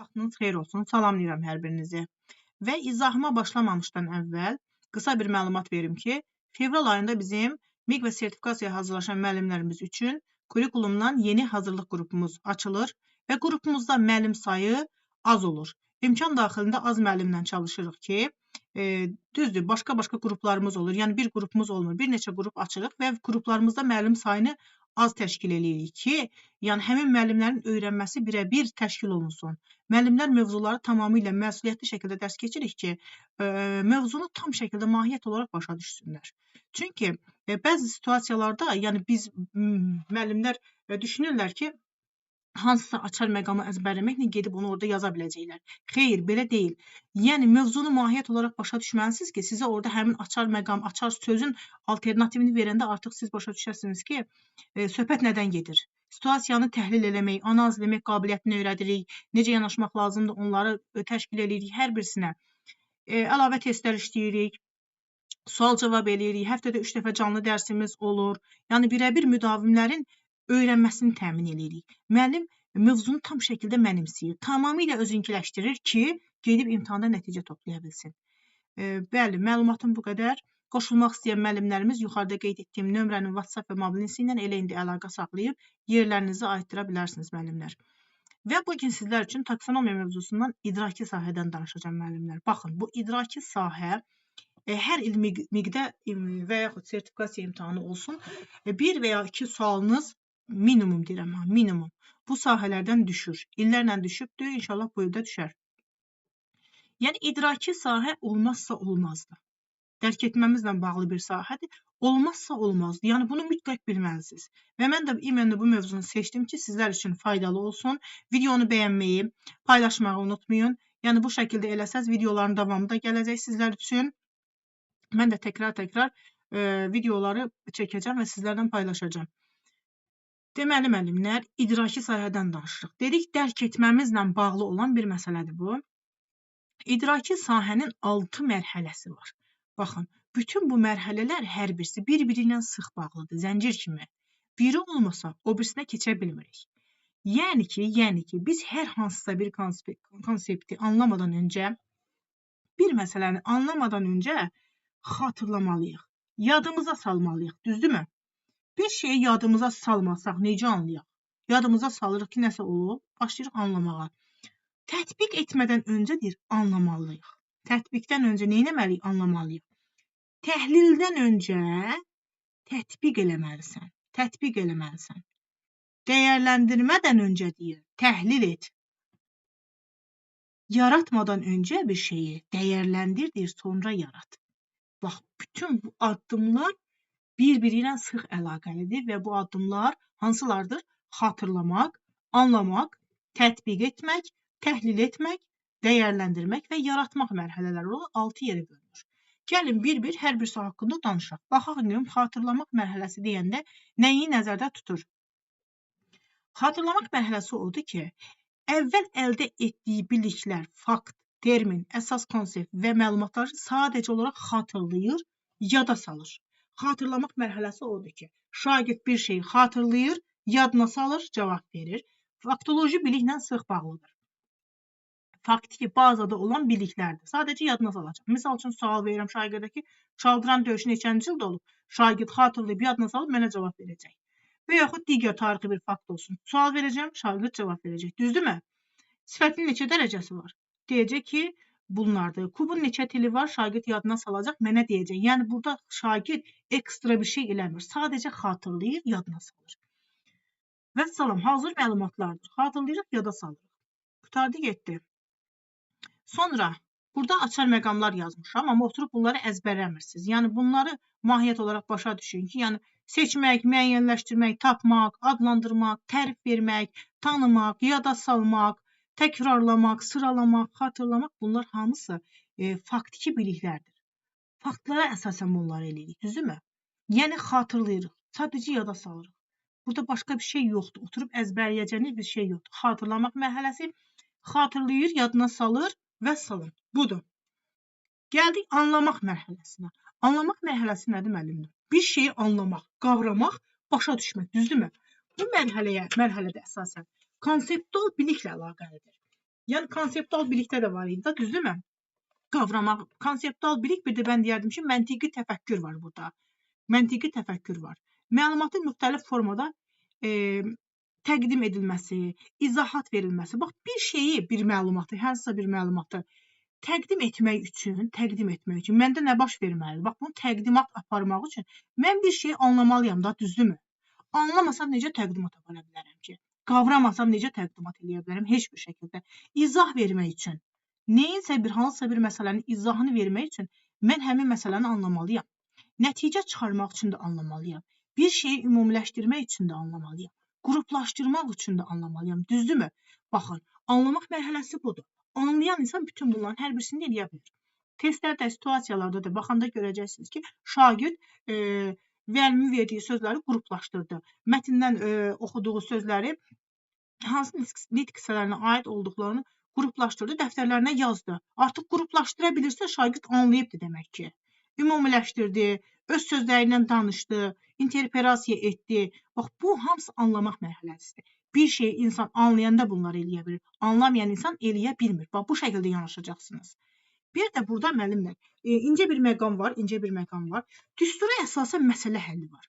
Vaxtınız xeyir olsun. Salamlayıram hər birinizi. Və izahıma başlamamışdan əvvəl qısa bir məlumat verim ki, fevral ayında bizim MİQ və sertifikasiyaya hazırlaşan müəllimlərimiz üçün kurikulumdan yeni hazırlıq qrupumuz açılır və qrupumuzda müəllim sayı az olur. İmkan daxilində az müəllimlə çalışırıq ki, düzdür, başqa qruplarımız olur. Yəni bir qrupumuz olmur. Bir neçə qrup açırıq və qruplarımızda müəllim sayını az təşkil edirik ki, yəni həmin müəllimlərin öyrənməsi birə-bir təşkil olunsun. Müəllimlər mövzuları tamamilə məsuliyyətli şəkildə dərs keçirik ki, mövzunu tam şəkildə mahiyyət olaraq başa düşsünlər. Çünki bəzi situasiyalarda, yəni biz müəllimlər düşünürlər ki, hansısa açar məqamı əzbərləməklə gedib onu orada yaza biləcəklər. Xeyr, belə deyil. Yəni mövzunu mahiyyət olaraq başa düşməlisiniz ki, sizə orada həmin açar məqam, açar sözün alternativini verəndə artıq siz başa düşəsiniz ki, söhbət nədən gedir. Situasiyanı təhlil eləmək, analiz eləmək qabiliyyətini öyrədirik, necə yanaşmaq lazımdır, onları təşkil edirik hər birisinə. Əlavə testlər işləyirik, sual cavab eləyirik, həftədə 3 dəfə canlı dərsimiz olur. Yəni birə-bir müdavimlərin öyrənməsini təmin edirik. Müəllim mövzunu tam şəkildə mənimsəyir, tamamilə özünkiləşdirir ki, gedib imtahanda nəticə toplaya bilsin. Bəli, məlumatım bu qədər. Qoşulmaq istəyən müəllimlərimiz yuxarıda qeyd etdiyim nömrənin WhatsApp və mobilnisi ilə elə indi əlaqə saxlayıb yerlərinizi ayırdıra bilərsiniz müəllimlər. Və bugün sizlər üçün taksonomiya mövzusundan idraki sahədən danışacağım müəllimlər. Baxın, bu idraki sahə hər il MİQ-də və yaxud sertifikasiya imtahanı olsun, bir və ya iki sualınız minimum deyirəm, minimum bu sahələrdən düşür. İllərlə düşübdür, inşallah bu ildə düşər. Yəni idraki sahə olmazsa olmazdır. Dərk etməmizlə bağlı bir sahədir. Olmazsa olmazdır. Yəni bunu mütləq bilməlisiniz. Və mən də imенно bu mövzunu seçdim ki, sizlər üçün faydalı olsun. Videonu bəyənməyi, paylaşmağı unutmayın. Yəni bu şəkildə eləsəz videoların davamı da gələcək sizlər üçün. Mən də təkrar videoları çəkəcəm və sizlərlə paylaşacağım. Deməli müəllimlər, idraki sahədən danışırıq. Dedik, dərk etməmizlə bağlı olan bir məsələdir bu. İdraki sahənin 6 mərhələsi var. Baxın, bütün bu mərhələlər hər birisi bir-biri ilə sıx bağlıdır, zəncir kimi. Biri olmasa, o birisinə keçə bilmirik. Yəni ki, biz hər hansısa bir konsepti anlamadan öncə, bir məsələni anlamadan öncə xatırlamalıyıq, yadımıza salmalıyıq, düzdürmü? Bir şeyi yadımıza salmasaq, necə anlayaq? Yadımıza salırıq ki, nəsə olub, başlayırıq anlamağa. Tətbiq etmədən öncədir, anlamalıyıq. Tətbiqdən öncə nə etməliyik? Anlamalıyıq. Təhlildən öncə tətbiq eləməlisən. Tətbiq eləməlisən. Dəyərləndirmədən öncə deyir, təhlil et. Yaratmadan öncə bir şeyi dəyərləndir, deyir, sonra yarat. Bax, bütün bu addımlar bir-biri ilə sıx əlaqəlidir və bu addımlar hansılardır? Xatırlamaq, anlamaq, tətbiq etmək, təhlil etmək, dəyərləndirmək və yaratmaq mərhələləri olur, 6 yerə bölünür. Gəlin bir-bir hər birisi haqqında danışaq. Baxaq, xatırlamaq mərhələsi deyəndə nəyi nəzərdə tutur? Xatırlamaq mərhələsi odur ki, əvvəl əldə etdiyi biliklər, fakt, termin, əsas konsept və məlumatları sadəcə olaraq xatırlayır, yada salır. Xatırlamaq mərhələsi odur ki, şagird bir şeyi xatırlayır, yadına salır, cavab verir. Faktoloji biliklə sıx bağlıdır. Faktiki bazada olan biliklərdir. Sadəcə yadına salacaq. Misal üçün, sual verirəm şagirdə ki, Çaldıran döyüşü neçənci ildə olub? Şagird xatırlayıb, yadına salıb, mənə cavab verəcək. Və yaxud digər tarixi bir fakt olsun. Sual verəcəm, şagird cavab verəcək. Düzdürmü? Sifətin neçə dərəcəsi var? Deyəcək ki, bunlardır. Kubun neçə tili var? Şagird yadına salacaq, mənə deyəcək. Yəni, burada şagird ekstra bir şey eləmir. Sadəcə xatırlayır, yadına salır. Və salam, hazır məlumatlardır. Xatırlayırıq, yada salırıq. Qutardı, getdi. Sonra, burada açar məqamlar yazmışam, amma oturub bunları əzbərləmirsiniz. Yəni, bunları mahiyyət olaraq başa düşün ki, yəni, seçmək, müəyyənləşdirmək, tapmaq, adlandırmaq, tərif vermək, tanımaq, yada salmaq, təkrarlamaq, sıralamaq, xatırlamaq, bunlar hamısı faktiki biliklərdir. Faktlara əsasən bunları eləyirik, düzdürmü? Yəni, xatırlayırıq, sadəcə yada salırıq. Burada başqa bir şey yoxdur, oturub əzbərləyəcəyiniz bir şey yoxdur. Xatırlamaq mərhələsi xatırlayır, yadına salır və salın. Budur. Gəldik anlamaq mərhələsinə. Anlamaq mərhələsi nədir müəllimlər? Bir şeyi anlamaq, qavramaq, başa düşmək, düzdürmü? Bu mərhələdə əsasən konseptual biliklə əlaqəlidir. Yəni konseptual bilikdə də var idi, düzdürmü? Qavramaq, konseptual bilik, bir də mən deyərdim ki, məntiqi təfəkkür var burada. Məntiqi təfəkkür var. Məlumatın müxtəlif formada təqdim edilməsi, izahat verilməsi. Bax, bir şeyi, bir məlumatı, hansısa bir məlumatı təqdim etmək üçün məndə nə baş verməlidir? Bax, bunu təqdimat aparmaq üçün mən bir şeyi anlamalıyam da, düzdürmü? Anlamasam necə təqdimat apara bilərəm ki? Qavramasam necə təqdimat edə bilərəm? Heç bir şəkildə. İzah vermək üçün, hansısa bir məsələnin izahını vermək üçün mən həmin məsələni anlamalıyam. Nəticə çıxarmaq üçün də anlamalıyam. Bir şeyi ümumiləşdirmək üçün də anlamalıyam. Qruplaşdırmaq üçün də anlamalıyam. Düzdürmü? Baxın, anlamaq mərhələsi budur. Anlayan insan bütün bunların hər birisini edə bilir. Testlərdə, situasiyalarda da baxanda görəcəksiniz ki, şagird müəllimin verdiyi sözləri qruplaşdırdı. Mətndən oxuduğu sözləri hansı nitq hissələrinə aid olduqlarını qruplaşdırdı, dəftərlərinə yazdı. Artıq qruplaşdıra bilirsə, şagird anlayıbdı demək ki. Ümumiləşdirdi, öz sözləri ilə danışdı, interpretasiya etdi. Bax, bu hamısı anlamaq mərhələsidir. Bir şeyi insan anlayanda bunları eləyə bilir. Anlamayan insan eləyə bilmir. Bax, bu şəkildə yanaşacaqsınız. Bir də burada müəllimlər, incə bir məqam var. Düstura əsasən məsələ həlli var.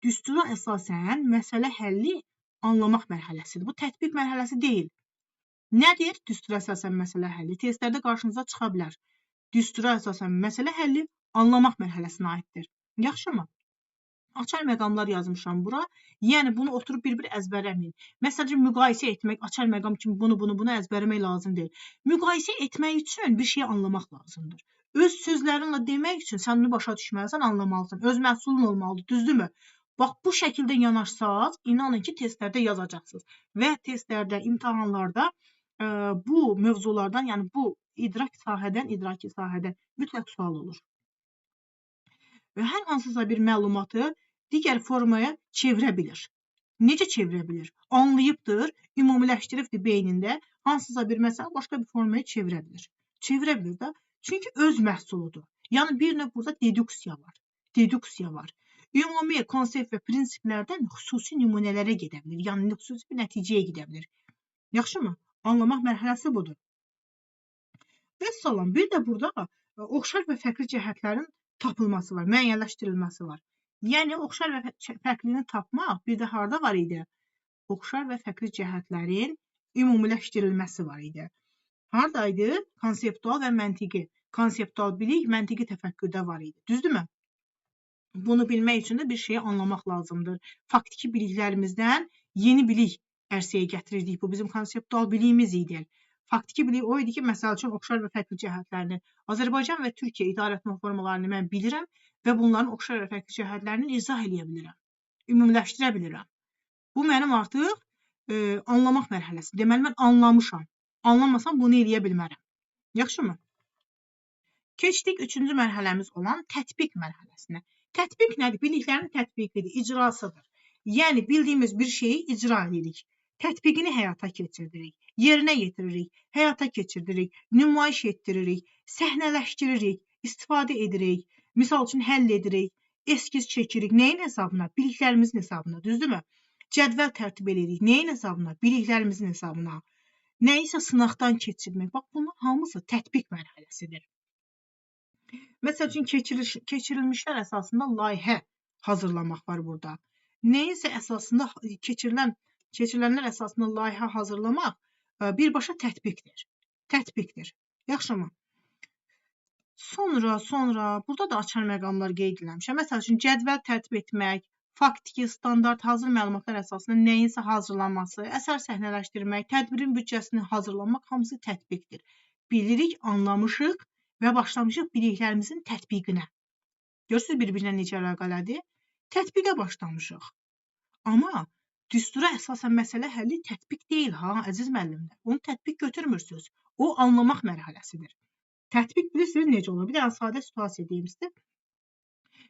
Düstura əsasən məsələ həlli anlamaq mərhələsidir. Bu tətbiq mərhələsi deyil. Nədir? Düstura əsasən məsələ həlli. Testlərdə qarşınıza çıxa bilər. Düstura əsasən məsələ həlli anlamaq mərhələsinə aiddir. Yaxşımı? Açar məqamlar yazmışam bura. Yəni, bunu oturub bir-bir əzbərləməyin. Məsələn, müqayisə etmək, açar məqam kimi bunu əzbərləmək lazım deyil. Müqayisə etmək üçün bir şeyi anlamaq lazımdır. Öz sözlərinlə demək üçün sən bunu başa düşməlisən, anlamalısan. Öz məhsulun olmalıdır, düzdürmü? Bax, bu şəkildə yanaşsaq, inanın ki, testlərdə yazacaqsınız. Və testlərdə, imtahanlarda bu mövzulardan, yəni bu idraki sahədən mütləq sual olur. Və hər hansısa bir məlumatı digər formaya çevirə bilir. Necə çevirə bilir? Anlayıbdır, ümumiləşdiribdir beynində, hansısa bir məsələ başqa bir formaya çevirə bilir. Çevirə bilir də, çünki öz məhsuludur. Yəni, bir növ burada deduksiya var. Ümumi konsept və prinsiplərdən xüsusi nümunələrə gedə bilir, yəni xüsusi bir nəticəyə gedə bilir. Yaxşımı? Anlamaq mərhələsi budur. Və salam, bir də burada oxşar və fərqli cəhətlərin tapılması var, müəyyənləşdirilməsi var. Yəni, oxşar və fərqlini tapmaq bir də harada var idi? Oxşar və fərqli cəhətlərin ümumiləşdirilməsi var idi. Haradaydı? Konseptual və məntiqi. Konseptual bilik, məntiqi təfəkkürdə var idi. Düzdürmü? Bunu bilmək üçün də bir şeyi anlamaq lazımdır. Faktiki biliklərimizdən yeni bilik ərsəyə gətirirdik. Bu bizim konseptual biliyimiz idi. Faktiki bilik o idi ki, məsəl üçün oxşar və fərqli cəhətlərini, Azərbaycan və Türkiyə idarəetmə formalarını mən bilirəm və bunların oxşar və fərqli cəhətlərini izah edə bilirəm, ümumiləşdirə bilirəm. Bu mənim artıq anlamaq mərhələsi. Deməli, mən anlamışam. Anlamasam bunu eləyə bilmərəm. Yaxşımı? Keçdik 3-cü mərhələmiz olan tətbiq mərhələsinə. Tətbiq nədir? Biliklərin tətbiqidir, icrasıdır. Yəni, bildiyimiz bir şeyi icra edirik. Tətbiqini həyata keçiririk, yerinə yetiririk, həyata keçiririk, nümayiş etdiririk, səhnələşdiririk, istifadə edirik, misal üçün həll edirik, eskiz çəkirik. Nəyin hesabına? Biliklərimizin hesabına, düzdürmü? Cədvəl tərtib edirik. Nəyin hesabına? Biliklərimizin hesabına. Nəyisə sınaqdan keçirmək. Bax, bunlar hamısı tətbiq mərhələsidir. Məsəl üçün, keçirilmişlər əsasında layihə hazırlamaq var burada. Nəyinsə əsasında keçirilənlər əsasında layihə hazırlamaq birbaşa tətbiqdir. Tətbiqdir. Yaxşımı? Sonra burada da açar məqamlar qeyd edilmişəm. Məsəl üçün, cədvəl tərtib etmək, faktiki, standart, hazır məlumatlar əsasında nəyinsə hazırlanması, əsər səhnələşdirmək, tədbirin büdcəsini hazırlamaq hamısı tətbiqdir. Bilirik, anlamışıq və başlamışıq biliklərimizin tətbiqinə. Görürsünüz, bir-birinə necə əlaqələdir? Tətbiqə başlamışıq. Amma düstura əsasən məsələ həlli tətbiq deyil, əziz müəllimlər. Onu tətbiq götürmürsünüz. O, anlamaq mərhələsidir. Tətbiq bilirsiniz necə olur? Bir dənə sadə situasiya deyim sizə.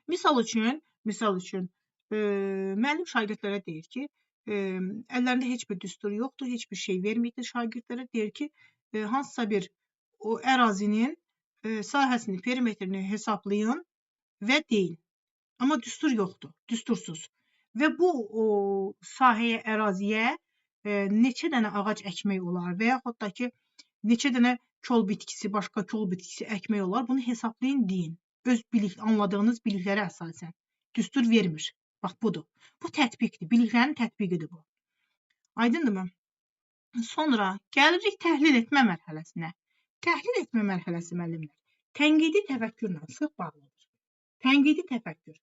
Misal üçün, müəllim şagirdlərə deyir ki, əllərində heç bir düstur yoxdur, heç bir şey verməkdir şagirdlərə. Deyir ki, hansısa bir o ərazinin sahəsini, perimetrini hesablayın və deyin. Amma düstur yoxdur, düstursuz. Və bu sahəyə, əraziyə neçə dənə ağac əkmək olar və yaxud da ki, neçə dənə kol bitkisi, başqa kol bitkisi əkmək olar. Bunu hesablayın, deyin. Öz anladığınız biliklərə əsasən. Düstur vermir. Bax, budur. Bu tətbiqdir. Biliklərin tətbiqidir bu. Aydındırmı? Sonra gəlirik təhlil etmə mərhələsinə. Təhlil etmə mərhələsi müəllimlər tənqidi təfəkkürlə sıx bağlıdır. Tənqidi təfəkkür.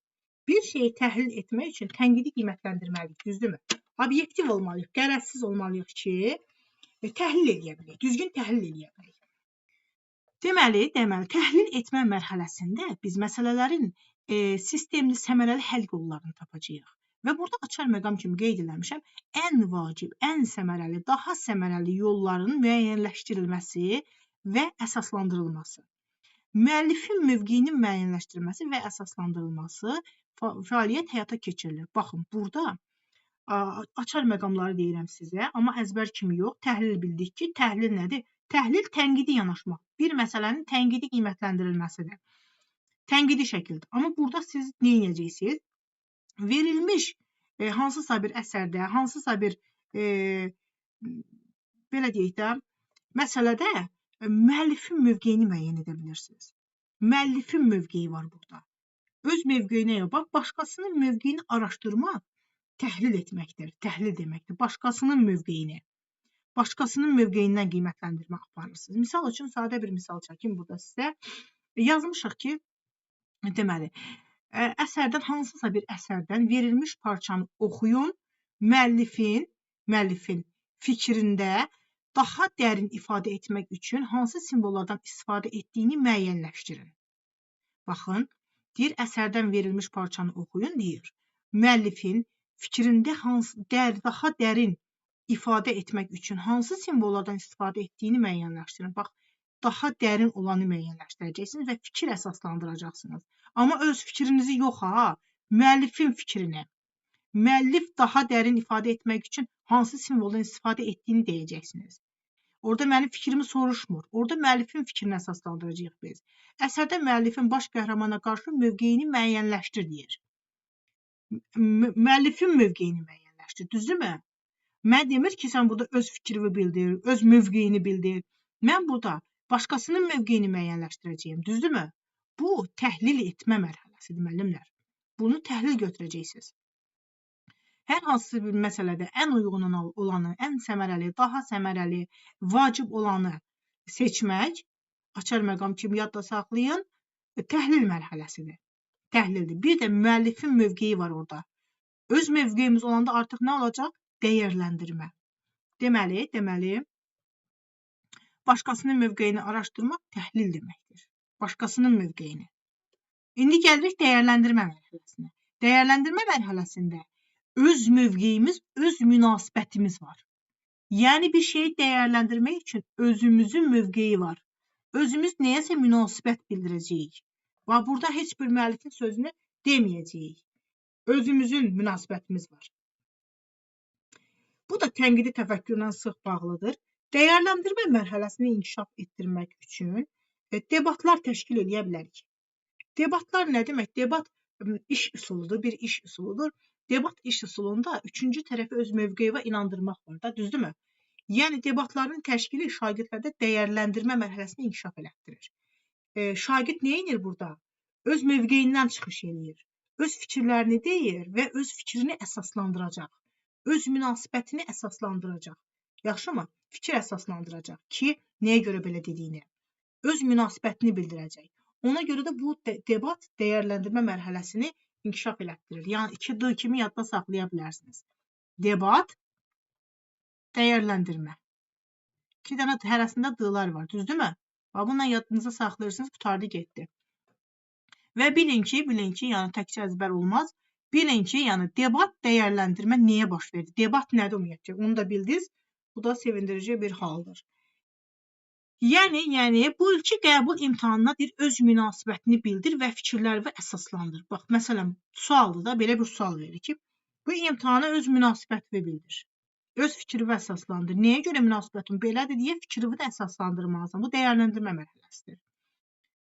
Bir şeyi təhlil etmək üçün tənqidi qiymətləndirməliyik, düzdürmü? Obyektiv olmalıyıq, qərəzsiz olmalıyıq ki, təhlil edə bilək, düzgün təhlil edə bilək. Deməli, təhlil etmə mərhələsində biz məsələlərin sistemli, səmərəli həll yollarını tapacağıq. Və burada açar məqam kimi qeyd eləmişəm, ən vacib, ən səmərəli, daha səmərəli yolların müəyyənləşdirilməsi və əsaslandırılması. Müəllifin mövqeyinin müəyyənləşdirilməsi və əsaslandırılması fəaliyyət həyata keçirilir. Baxın, burada açar məqamları deyirəm sizə, amma əzbər kimi yox. Təhlil bildik ki, təhlil nədir? Təhlil tənqidi yanaşma. Bir məsələnin tənqidi qiymətləndirilməsidir. Tənqidi şəkildə. Amma burada siz nə edəcəksiniz? Verilmiş hansısa bir əsərdə, hansısa bir belə deyək də, məsələdə müəllifin mövqeyini müəyyən edə bilirsiniz. Müəllifin mövqeyi var burada. Öz mövqeyinə yox, bax, başqasının mövqeyini araşdırmaq təhlil etməkdir, təhlil deməkdir. Başqasının mövqeyini, başqasının mövqeyindən qiymətləndirmə aparırsınız. Misal üçün, sadə bir misal çəkim burada sizə. Yazmışıq ki, deməli, hansısa bir əsərdən verilmiş parçanı oxuyun, müəllifin fikrində daha dərin ifadə etmək üçün hansı simvollardan istifadə etdiyini müəyyənləşdirin. Baxın, deyir, əsərdən verilmiş parçanı oxuyun, deyir. Müəllifin fikrində daha dərin ifadə etmək üçün hansı simvollardan istifadə etdiyini müəyyənləşdirin. Bax, daha dərin olanı müəyyənləşdirəcəksiniz və fikir əsaslandıracaqsınız. Amma öz fikrinizi yox, müəllifin fikrini. Müəllif daha dərin ifadə etmək üçün hansı simvoldan istifadə etdiyini deyəcəksiniz. Orada mənim fikrimi soruşmur. Orada müəllifin fikrini əsaslandıracağıq biz. Əsərdə müəllifin baş qəhrəmana qarşı mövqeyini müəyyənləşdir, deyir. Müəllifin mövqeyini müəyyənləşdir, düzdürmü? Mən demir ki, sən burada öz fikrimi bildir, öz mövqeyini bildir. Mən burada başqasının mövqeyini müəyyənləşdirəcəyim, düzdürmü? Bu, təhlil etmə mərhələsidir, müəllimlər. Bunu təhlil götürəcəksiniz. Hər hansı bir məsələdə ən uyğun olanı, ən səmərəli, daha səmərəli, vacib olanı seçmək, açar məqam kimi yadda saxlayın, təhlil mərhələsidir. Təhlildir. Bir də müəllifin mövqeyi var orada. Öz mövqeyimiz olanda artıq nə olacaq? Dəyərləndirmə. Deməli, başqasının mövqeyini araşdırmaq təhlil deməkdir. Başqasının mövqeyini. İndi gəlirik dəyərləndirmə mərhələsinə. Dəyərləndirmə mərhələsində öz mövqeyimiz, öz münasibətimiz var. Yəni bir şeyi dəyərləndirmək üçün özümüzün mövqeyi var. Özümüz nəyəsə münasibət bildirəcəyik. Və burada heç bir müəllifin sözünü deməyəcəyik. Özümüzün münasibətimiz var. Bu da tənqidi təfəkkürlə sıx bağlıdır. Dəyərləndirmə mərhələsini inkişaf etdirmək üçün debatlar təşkil edə bilərik. Debatlar nə demək? Debat iş üsuludur, bir iş üsuludur. Debat iş üsulunda üçüncü tərəfi öz mövqeyi və inandırmaq var da, düzdürmü? Yəni, debatların təşkili şagirdlərdə dəyərləndirmə mərhələsini inkişaf elətdirir. Şagird nə edir burada? Öz mövqeyindən çıxış edir. Öz fikirlərini deyir və öz fikrini əsaslandıracaq. Öz münasibətini əsaslandıracaq. Yaxşımı? Fikir əsaslandıracaq ki, nəyə görə belə dediyini. Öz münasibətini bildirəcək. Ona görə də bu debat dəyərləndirmə mərhələsini inkişaf elətdirir. Yəni, 2D kimi yadda saxlaya bilərsiniz. Debat, dəyərləndirmə. 2 dənə hərəsində D-lar var, düzdürmü? Bununla yadınıza saxlayırsınız, qutardı getdi. Və bilin ki, yəni təkcə əzbər olmaz. Bilin ki, yəni debat, dəyərləndirmə nəyə baş verir? Debat nədir ümumiyyətcə? Onu da bildiniz. Bu da sevindirici bir haldır. Yəni, bu ilki qəbul imtahanına bir öz münasibətini bildir və fikirləri əsaslandır. Bax, məsələn, sualdır da, belə bir sual verir ki, bu imtahana öz münasibətini bildir. Öz fikri əsaslandır. Nəyə görə münasibətin belədir deyə fikri də əsaslandırmalısan. Bu dəyərləndirmə mərhələsidir.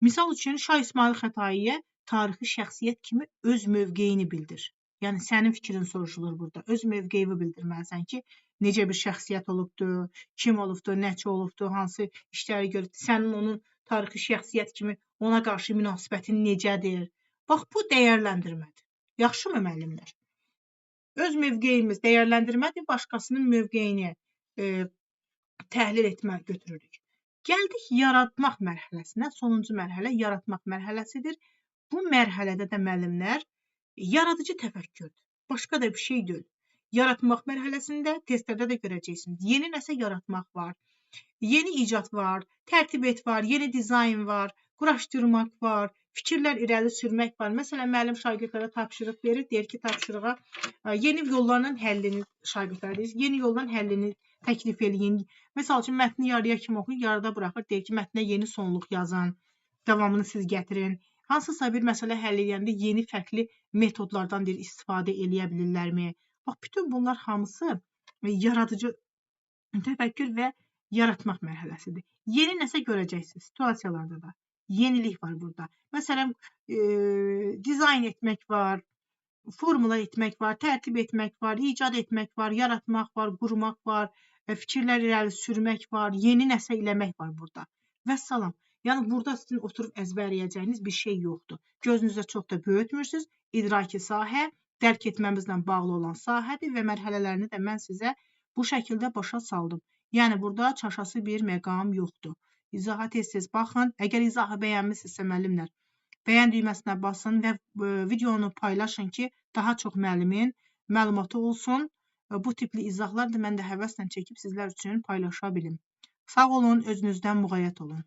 Misal üçün, Şah İsmail Xətaiyə tarixi şəxsiyyət kimi öz mövqeyini bildir. Yəni, sənin fikrin soruşulur burada. Öz mövqeyini bildirməlisən ki, necə bir şəxsiyyət olubdur, kim olubdur, nəçə olubdur, hansı işləri görüb, sənin onun tarixi şəxsiyyət kimi ona qarşı münasibətin necədir? Bax, bu dəyərləndirmədir. Yaxşımı müəllimlər? Öz mövqeyimiz dəyərləndirmədir, başqasının mövqeyini təhlil etmə götürürük. Gəldik yaratmaq mərhələsinə. Sonuncu mərhələ yaratmaq mərhələsidir. Bu mərhələdə də müəllimlər yaradıcı təfəkkürdür. Başqa da bir şey deyil. Yaratmaq mərhələsində testlərdə də görəcəksiniz. Yeni nəsə yaratmaq var. Yeni icad var, tərtib et var, yeni dizayn var, quraşdırmaq var, fikirlər irəli sürmək var. Məsələn, müəllim şagirdlərə tapşırıq verir, deyir ki, tapşırığa yeni yolların həllini şagirdlərə deyir, yeni yolların həllini təklif eləyin. Məsəl üçün, mətni yarıya kimi oxuyur, yarıda buraxır, deyir ki, mətnə yeni sonluq yazın, davamını siz gətirin. Hansısa bir məsələ həll edəndə yeni fərqli metodlardan deyir, istifadə eləyə bilirlərmi? Bax, bütün bunlar hamısı yaradıcı təfəkkür və yaratmaq mərhələsidir. Yeni nəsə görəcəksiniz situasiyalarda da. Yenilik var burada. Məsələn, dizayn etmək var, formula etmək var, tərtib etmək var, icad etmək var, yaratmaq var, qurmaq var, fikirlər irəli sürmək var, yeni nəsə eləmək var burada. Vəssalam. Yəni, burada sizin oturub əzbərləyəcəyiniz bir şey yoxdur. Gözünüzdə çox da böyütmürsünüz. İdraki sahə, dərk etməmizlə bağlı olan sahədir və mərhələlərini də mən sizə bu şəkildə başa saldım. Yəni, burada çaşası bir məqam yoxdur. İzaha tez-tez baxın. Əgər izahı bəyənmişsinizsə, müəllimlər, bəyən düyməsinə basın və videonu paylaşın ki, daha çox müəllimin məlumatı olsun. Bu tipli izahlar da mən də həvəslə çəkib sizlər üçün paylaşa bilim. Sağ olun, özünüzdən müğayət olun.